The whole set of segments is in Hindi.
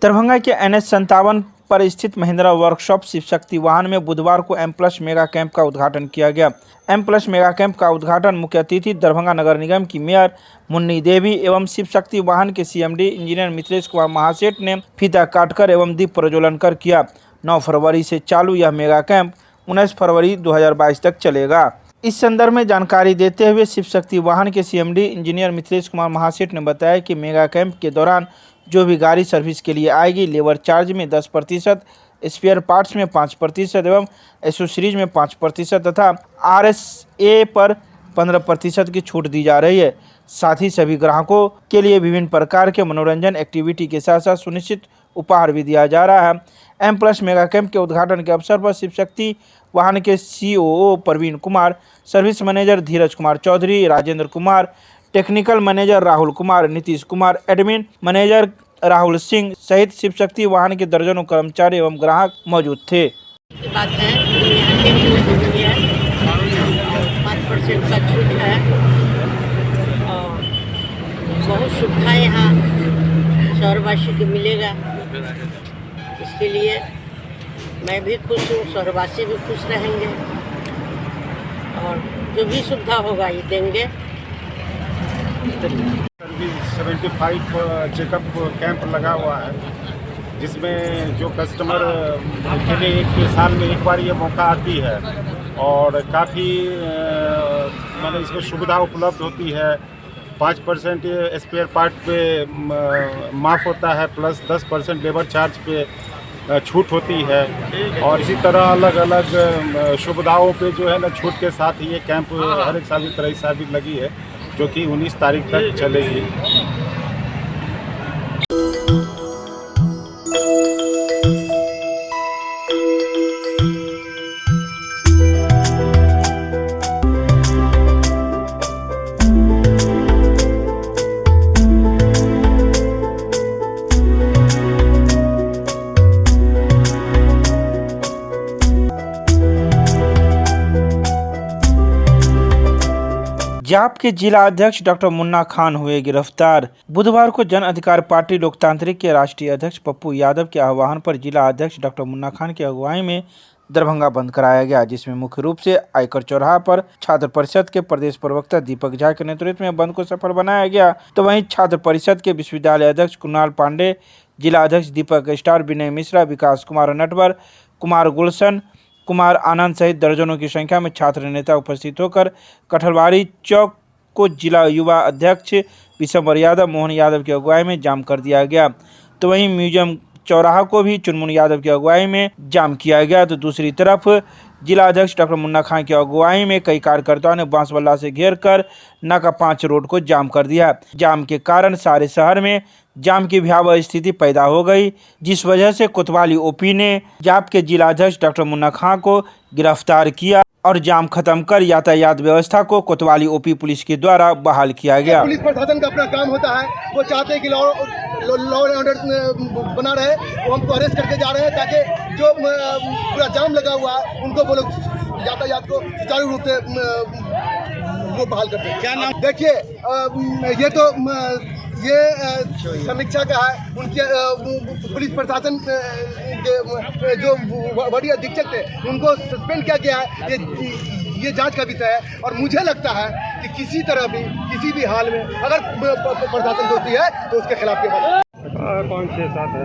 दरभंगा के NH-57 पर स्थित महिंद्रा वर्कशॉप शिव शक्ति वाहन में बुधवार को M+ मेगा कैंप का उद्घाटन किया गया। M+ मेगा कैंप का उद्घाटन मुख्य अतिथि दरभंगा नगर निगम की मेयर मुन्नी देवी एवं शिव शक्ति वाहन के CMD इंजीनियर मिथिलेश कुमार महासेठ ने फीता काटकर एवं दीप प्रज्वलन कर किया। 9 फरवरी से चालू यह मेगा कैंप 19 फरवरी 2022 तक चलेगा। इस संदर्भ में जानकारी देते हुए शिव शक्ति वाहन के CMD इंजीनियर मिथिलेश कुमार महासेठ ने बताया कि मेगा कैंप के दौरान जो भी गाड़ी सर्विस के लिए आएगी, लेबर चार्ज में 10%, स्पेयर पार्ट्स में 5% एवं एसेसरीज में 5% तथा RSA पर 15% की छूट दी जा रही है। साथ ही सभी ग्राहकों के लिए विभिन्न प्रकार के मनोरंजन एक्टिविटी के साथ साथ सुनिश्चित उपहार भी दिया जा रहा है। M+ मेगा कैंप के उद्घाटन के अवसर पर शिव शक्ति वाहन के COO Praveen Kumar, service manager Dheeraj Kumar Chaudhary, Rajendra Kumar, technical manager Rahul Kumar, Nitish Kumar, admin manager Rahul Singh सहित शिव शक्ति वाहन के दर्जनों कर्मचारी एवं ग्राहक मौजूद थे। बात है यहाँ के 5% का छूट है और बहुत सुविधा यहाँ शहरवासी को मिलेगा। इसके लिए मैं भी खुश हूँ, शहरवासी भी खुश रहेंगे और जो भी सुविधा होगा ये देंगे। 75 चेकअप कैंप लगा हुआ है, जिसमें जो कस्टमर के लिए एक साल में एक बार ये मौका आती है और काफ़ी मतलब इसमें सुविधा उपलब्ध होती है। 5% स्पेयर पार्ट पे माफ़ होता है, प्लस 10% लेबर चार्ज पे छूट होती है और इसी तरह अलग अलग सुविधाओं पे जो है ना छूट के साथ ही ये कैंप हर एक साल की तरह इस साल भी लगी है, जो कि 19 तारीख तक चलेगी। जाप के जिला अध्यक्ष डॉक्टर मुन्ना खान हुए गिरफ्तार। बुधवार को जन अधिकार पार्टी लोकतांत्रिक के राष्ट्रीय अध्यक्ष पप्पू यादव के आह्वान पर जिला अध्यक्ष डॉक्टर मुन्ना खान की अगुवाई में दरभंगा बंद कराया गया, जिसमें मुख्य रूप से आयकर चौराहा पर छात्र परिषद के प्रदेश प्रवक्ता दीपक झा के नेतृत्व में बंद को सफल बनाया गया। तो वहीं छात्र परिषद के विश्वविद्यालय अध्यक्ष कुणाल पांडे, जिला अध्यक्ष दीपक स्टार, विनय मिश्रा, विकास कुमार नटवर, कुमार गुलशन, कुमार आनंद सहित दर्जनों की संख्या में छात्र नेता उपस्थित होकर कठलवाड़ी चौक को जिला युवा अध्यक्ष विशंबर यादव, मोहन यादव की अगुवाई में जाम कर दिया गया। तो वहीं म्यूजियम चौराहा को भी चुनमुन यादव की अगुवाई में जाम किया गया। तो दूसरी तरफ जिला अध्यक्ष डॉक्टर मुन्ना खान की अगुवाई में कई कार्यकर्ताओं ने बांसबल्ला से घेर कर नाका 5 रोड को जाम कर दिया। जाम के कारण सारे शहर में जाम की भयावह स्थिति पैदा हो गई, जिस वजह से कोतवाली OP ने जाप के जिला अध्यक्ष डॉक्टर मुन्ना खान को गिरफ्तार किया और जाम खत्म कर यातायात व्यवस्था को कोतवाली OP पुलिस के द्वारा बहाल किया गया। पुलिस प्रशासन का अपना काम होता है, वो चाहते हैं कि लॉ एंड ऑर्डर बना रहे, वो हमको अरेस्ट करके जा रहे हैं ताकि जो पूरा जाम लगा हुआ है उनको वो लोग यातायात को सुचारू रूप से वो बहाल करते हैं। क्या नाम? देखिए ये तो ये समीक्षा का है, उनके पुलिस प्रशासन के जो वरीय अधीक्षक थे उनको सस्पेंड किया गया है। ये जांच का विषय है और मुझे लगता है कि किसी तरह भी किसी भी हाल में अगर प्रशासन दोषी है तो उसके खिलाफ के बाद 5-6-7 है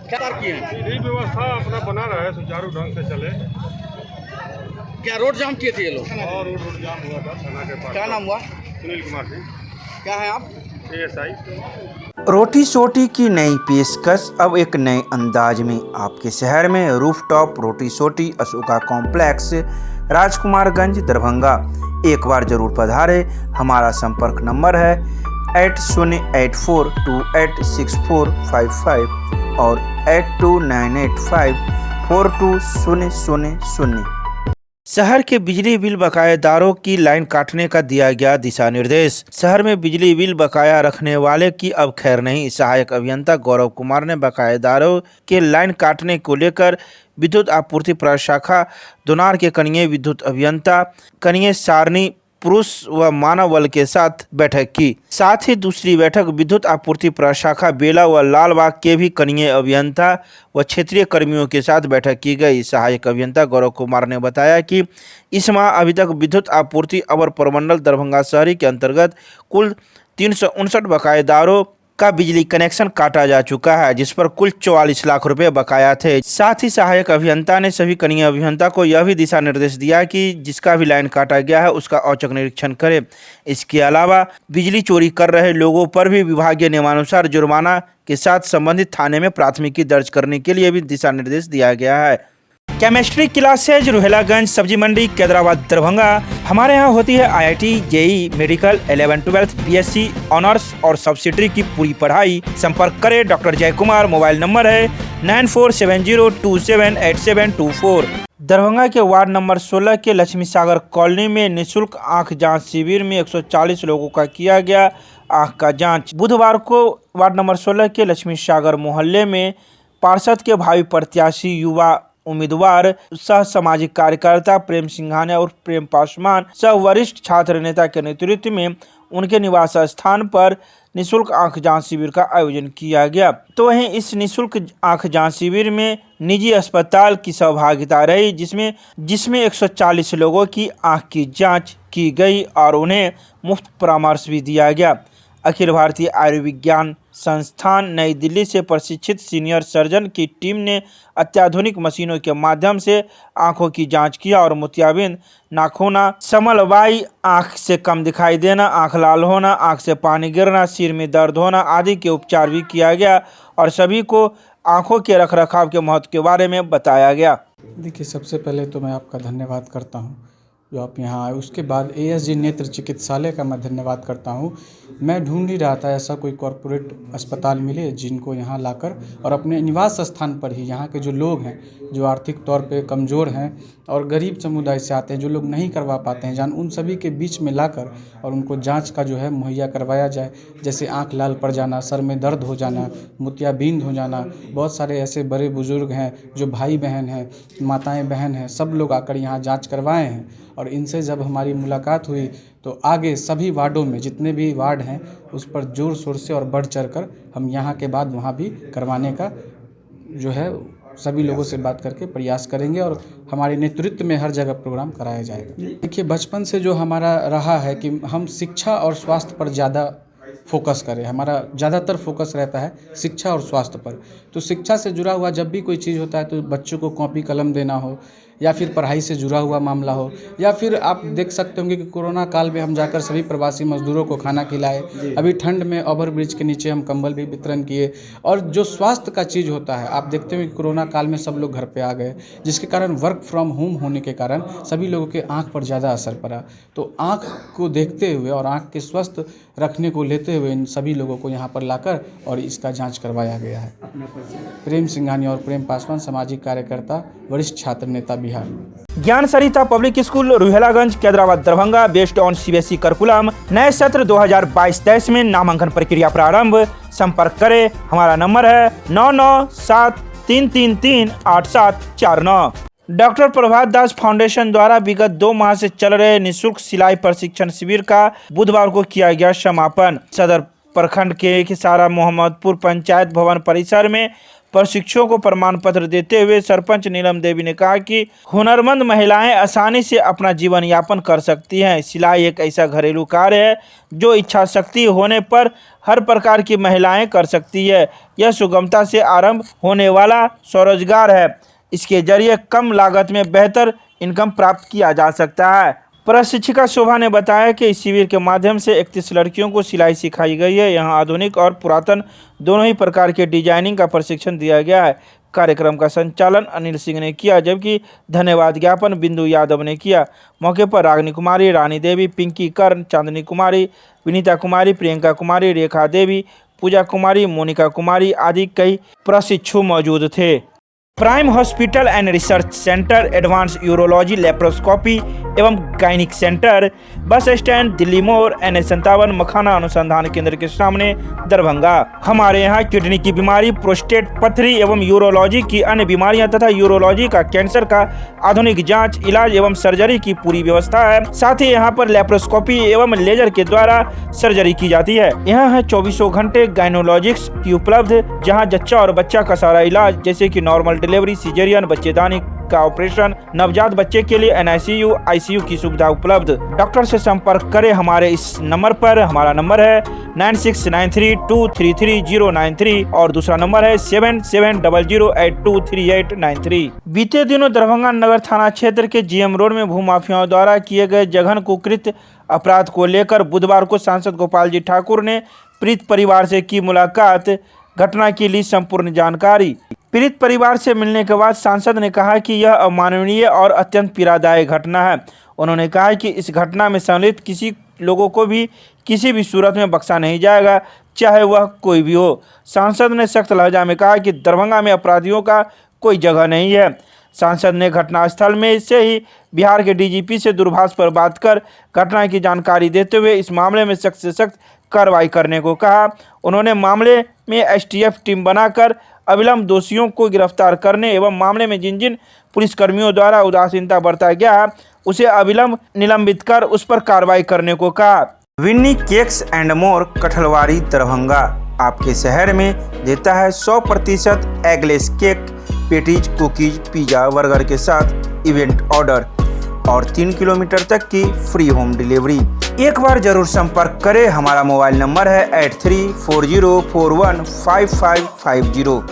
क्या किए यही व्यवस्था अपना बना रहा है, सुचारू ढंग से चले। क्या रोड जाम किए थे ये लोग? और रोड जाम हुआ था थाना के पास। क्या नाम हुआ? सुनील कुमार सिंह। क्या है आप? ASI। रोटी सोटी की नई पेशकश अब एक नए अंदाज में आपके शहर में रूफटॉप रोटी सोटी अशोका कॉम्प्लेक्स, राजकुमारगंज, दरभंगा। एक बार जरूर पधारे। हमारा संपर्क नंबर है 8084286455 और 8298542000। शहर के बिजली बिल बकायेदारों की लाइन काटने का दिया गया दिशा निर्देश। शहर में बिजली बिल बकाया रखने वाले की अब खैर नहीं। सहायक अभियंता गौरव कुमार ने बकायेदारों के लाइन काटने को लेकर विद्युत आपूर्ति प्रशाखा दोनार के कनीय विद्युत अभियंता, कनीय सारणी पुरुष व मानव बल के साथ बैठक की। साथ ही दूसरी बैठक विद्युत आपूर्ति प्रशाखा बेला व लालबाग के भी कनीय अभियंता व क्षेत्रीय कर्मियों के साथ बैठक की गई। सहायक अभियंता गौरव कुमार ने बताया कि इस माह अभी तक विद्युत आपूर्ति अवर प्रमंडल दरभंगा शहरी के अंतर्गत कुल 359 बकायेदारों का बिजली कनेक्शन काटा जा चुका है, जिस पर कुल 44 लाख रुपए बकाया थे। साथ ही सहायक अभियंता ने सभी कनीय अभियंता को यह भी दिशा निर्देश दिया कि जिसका भी लाइन काटा गया है उसका औचक निरीक्षण करें। इसके अलावा बिजली चोरी कर रहे लोगों पर भी विभागीय नियमानुसार जुर्माना के साथ संबंधित थाने में प्राथमिकी दर्ज करने के लिए भी दिशा निर्देश दिया गया है। केमिस्ट्री क्लासेज रुहेलागंज सब्जी मंडी कैदराबाद दरभंगा। हमारे यहाँ होती है IIT JEE medical 11-12 BSc honours और सब्सिडरी की पूरी पढ़ाई। संपर्क करें डॉक्टर जय कुमार। मोबाइल नंबर है 9470278724। दरभंगा के वार्ड नंबर 16 के लक्ष्मी सागर कॉलोनी में निःशुल्क आंख जांच शिविर में 140 लोगों का किया गया आंख का जांच। बुधवार को वार्ड नंबर 16 के लक्ष्मी सागर मोहल्ले में पार्षद के भावी प्रत्याशी युवा उम्मीदवार सह सामाजिक कार्यकर्ता प्रेम सिंघानिया और प्रेम पासवान सह वरिष्ठ छात्र नेता के नेतृत्व में उनके निवास स्थान पर निःशुल्क आंख जांच शिविर का आयोजन किया गया। तो वहीं इस निःशुल्क आंख जांच शिविर में निजी अस्पताल की सहभागिता रही, जिसमें 140 लोगों की आंख की जांच की गई और उन्हें मुफ्त परामर्श भी दिया गया। अखिल भारतीय आयुर्विज्ञान संस्थान नई दिल्ली से प्रशिक्षित सीनियर सर्जन की टीम ने अत्याधुनिक मशीनों के माध्यम से आंखों की जांच किया और मोतियाबिंद, नाखूना, समलवाई, आंख से कम दिखाई देना, आंख लाल होना, आंख से पानी गिरना, सिर में दर्द होना आदि के उपचार भी किया गया और सभी को आंखों के रखरखाव के महत्व के बारे में बताया गया। देखिए, सबसे पहले तो मैं आपका धन्यवाद करता हूं जो आप यहाँ आए। उसके बाद ASG नेत्र चिकित्सालय का मैं धन्यवाद करता हूं। मैं ढूंढ ही रहा था ऐसा कोई कॉरपोरेट अस्पताल मिले जिनको यहाँ लाकर और अपने निवास स्थान पर ही यहाँ के जो लोग हैं जो आर्थिक तौर पे कमज़ोर हैं और गरीब समुदाय से आते हैं, जो लोग नहीं करवा पाते हैं उन सभी के बीच में लाकर और उनको जांच का जो है मुहैया करवाया जाए। जैसे आँख लाल पड़ जाना, सर में दर्द हो जाना, मोतियाबिंद हो जाना, बहुत सारे ऐसे बड़े बुजुर्ग हैं जो भाई बहन हैं, माताएँ बहन हैं, सब लोग आकर यहाँ जाँच करवाए हैं। और इनसे जब हमारी मुलाकात हुई तो आगे सभी वार्डों में जितने भी वार्ड हैं उस पर जोर शोर से और बढ़ चढ़कर हम यहाँ के बाद वहाँ भी करवाने का जो है सभी लोगों से बात करके प्रयास करेंगे और हमारे नेतृत्व में हर जगह प्रोग्राम कराया जाएगा। देखिए, बचपन से जो हमारा रहा है कि हम शिक्षा और स्वास्थ्य पर ज़्यादा फोकस करें। हमारा ज़्यादातर फोकस रहता है शिक्षा और स्वास्थ्य पर। तो शिक्षा से जुड़ा हुआ जब भी कोई चीज़ होता है तो बच्चों को कॉपी कलम देना हो या फिर पढ़ाई से जुड़ा हुआ मामला हो या फिर आप देख सकते होंगे कि कोरोना काल में हम जाकर सभी प्रवासी मजदूरों को खाना खिलाए। अभी ठंड में ओवर ब्रिज के नीचे हम कंबल भी वितरण किए। और जो स्वास्थ्य का चीज़ होता है, आप देखते होंगे कि कोरोना काल में सब लोग घर पे आ गए, जिसके कारण वर्क फ्रॉम होम होने के कारण सभी लोगों के आँख पर ज़्यादा असर पड़ा। तो आँख को देखते हुए और आँख के स्वस्थ रखने को लेते हुए इन सभी लोगों को यहाँ पर लाकर और इसका जाँच करवाया गया है। प्रेम सिंघानिया और प्रेम पासवान, सामाजिक कार्यकर्ता, वरिष्ठ छात्र नेता, Bihar. Gyan Sarita public school Ruhelaganj Kaidrabad Darbhanga. Based on CBSE curriculum. नए सत्र 2022-23 में नामांकन प्रक्रिया प्रारंभ। संपर्क करें। हमारा नंबर है 9973338749। डॉक्टर प्रभात दास फाउंडेशन द्वारा विगत 2 माह से चल रहे निःशुल्क सिलाई प्रशिक्षण शिविर का बुधवार को किया गया समापन। सदर प्रखंड के खिसारा मोहम्मदपुर पंचायत भवन परिसर में प्रशिक्षुओं को प्रमाण पत्र देते हुए सरपंच नीलम देवी ने कहा कि हुनरमंद महिलाएं आसानी से अपना जीवन यापन कर सकती हैं। सिलाई एक ऐसा घरेलू कार्य है जो इच्छा शक्ति होने पर हर प्रकार की महिलाएं कर सकती है। यह सुगमता से आरंभ होने वाला स्वरोजगार है। इसके जरिए कम लागत में बेहतर इनकम प्राप्त किया जा सकता है। प्रशिक्षिका शोभा ने बताया कि इस शिविर के माध्यम से 31 लड़कियों को सिलाई सिखाई गई है। यहाँ आधुनिक और पुरातन दोनों ही प्रकार के डिजाइनिंग का प्रशिक्षण दिया गया है। कार्यक्रम का संचालन अनिल सिंह ने किया, जबकि धन्यवाद ज्ञापन बिंदु यादव ने किया। मौके पर रागिनी कुमारी, रानी देवी, पिंकी कर्ण, चांदनी कुमारी, विनीता कुमारी, प्रियंका कुमारी, रेखा देवी, पूजा कुमारी, मोनिका कुमारी आदि कई प्रशिक्षु मौजूद थे। Prime hospital and research centre, advance urology laparoscopy एवं gynaec centre, bus stand Delhi Mor, NH57 मखाना अनुसंधान केंद्र के सामने, दरभंगा। हमारे यहाँ किडनी की बीमारी, प्रोस्टेट, पथरी एवं यूरोलॉजी की अन्य बीमारियां तथा यूरोलॉजी का, कैंसर का आधुनिक जांच, इलाज एवं सर्जरी की पूरी व्यवस्था है। साथ ही यहाँ पर लेप्रोस्कोपी एवं लेजर के द्वारा सर्जरी की जाती है। यहाँ है 24 घंटे गायनोलॉजिक्स की उपलब्ध, जहाँ जच्चा और बच्चा का सारा इलाज जैसे कि नॉर्मल डिलीवरी, सिजेरियन, बच्चेदानी का ऑपरेशन, नवजात बच्चे के लिए NICU, ICU की सुविधा उपलब्ध। डॉक्टर से संपर्क करें हमारे इस नंबर पर। हमारा नंबर है 9693233093 और दूसरा नंबर है 7700823893। बीते दिनों दरभंगा नगर थाना क्षेत्र के GM रोड में भूमाफियाओं द्वारा किए गए जघन कुकृत्य अपराध को लेकर बुधवार को सांसद गोपाल जी ठाकुर ने पीड़ित परिवार से की मुलाकात। घटना की ली संपूर्ण जानकारी। पीड़ित परिवार से मिलने के बाद सांसद ने कहा कि यह अमानवीय और अत्यंत पीड़ादायक घटना है। उन्होंने कहा कि इस घटना में सम्मिलित किसी लोगों को भी किसी भी सूरत में बख्शा नहीं जाएगा, चाहे वह कोई भी हो। सांसद ने सख्त लहजा में कहा कि दरभंगा में अपराधियों का कोई जगह नहीं है। सांसद ने घटनास्थल में से ही बिहार के DGP से दूरभाष पर बात कर घटना की जानकारी देते हुए इस मामले में सख्त से सख्त कार्रवाई करने को कहा। उन्होंने मामले में STF टीम बनाकर अविलंब दोषियों को गिरफ्तार करने एवं मामले में जिन जिन पुलिसकर्मियों द्वारा उदासीनता बरता गया है उसे अविलंब निलंबित कर उस पर कार्रवाई करने को कहा। Winnie cakes and more, Kathalwari, Darbhanga आपके शहर में देता है 100% eggless cake, patties, cookies, pizza, burger के साथ इवेंट ऑर्डर और 3 किलोमीटर तक की फ्री होम डिलीवरी। एक बार जरूर संपर्क करें। हमारा मोबाइल नंबर है 8340415550।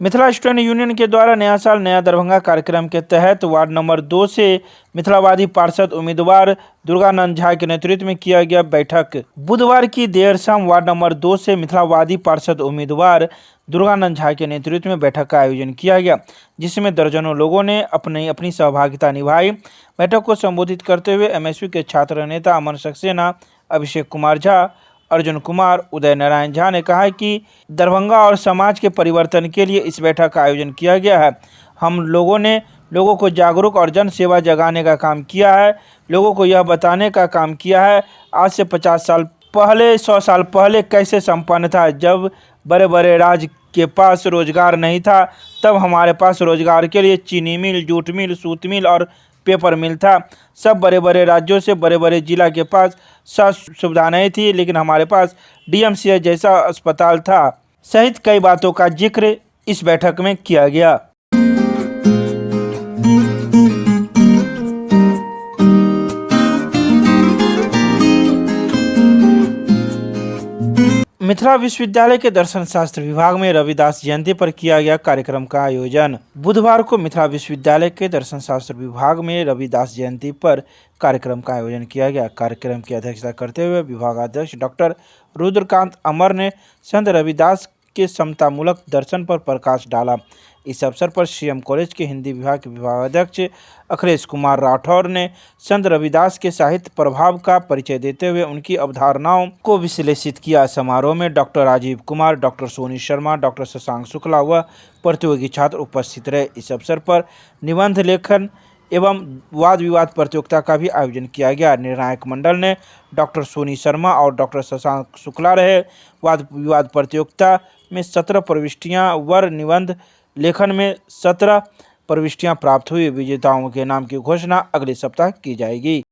मिथिला स्टूडेंट यूनियन के द्वारा नया साल नया दरभंगा कार्यक्रम के तहत वार्ड नंबर 2 से मिथिलावादी पार्षद उम्मीदवार दुर्गानंद झा के नेतृत्व में किया गया बैठक। बुधवार की देर शाम वार्ड नंबर 2 से मिथिलावादी पार्षद उम्मीदवार दुर्गानंद झा के नेतृत्व में बैठक का आयोजन किया गया, जिसमें दर्जनों लोगों ने अपनी सहभागिता निभाई। बैठक को संबोधित करते हुए MSU के छात्र नेता अमन सक्सेना, अभिषेक कुमार झा, अर्जुन कुमार, उदय नारायण झा ने कहा कि दरभंगा और समाज के परिवर्तन के लिए इस बैठक का आयोजन किया गया है। हम लोगों ने लोगों को जागरूक और जन सेवा जगाने का काम किया है। लोगों को यह बताने का काम किया है आज से 50 साल पहले, 100 साल पहले कैसे संपन्न था। जब बड़े बड़े राज के पास रोजगार नहीं था, तब हमारे पास रोजगार के लिए चीनी मिल, जूट मिल, सूत मिल और पेपर मिल था। सब बड़े बड़े राज्यों से बड़े बड़े जिला के पास स्वास्थ्य सुविधा नहीं थी, लेकिन हमारे पास DMCH जैसा अस्पताल था। सहित कई बातों का जिक्र इस बैठक में किया गया। मिथिला विश्वविद्यालय के दर्शन शास्त्र विभाग में रविदास जयंती पर किया गया कार्यक्रम का आयोजन। बुधवार को मिथिला विश्वविद्यालय के दर्शन शास्त्र विभाग में रविदास जयंती पर कार्यक्रम का आयोजन किया गया। कार्यक्रम की अध्यक्षता करते हुए विभागाध्यक्ष डॉक्टर रुद्रकांत अमर ने संत रविदास के समतामूलक दर्शन पर प्रकाश डाला। इस अवसर पर CM कॉलेज के हिंदी विभाग के विभागाध्यक्ष अखिलेश कुमार राठौर ने संत रविदास के साहित्य प्रभाव का परिचय देते हुए उनकी अवधारणाओं को विश्लेषित किया। समारोह में doctor Rajiv Kumar, doctor Soni Sharma, doctor Shashank Shukla व प्रतियोगी छात्र उपस्थित रहे। इस अवसर पर निबंध लेखन एवं वाद विवाद प्रतियोगिता का भी आयोजन किया गया। निर्णायक मंडल ने डॉक्टर सोनी शर्मा और डॉक्टर शशांक शुक्ला रहे। वाद विवाद प्रतियोगिता में 17 प्रविष्टियां व निबंध लेखन में 17 प्रविष्टियां प्राप्त हुई। विजेताओं के नाम की घोषणा अगले सप्ताह की जाएगी।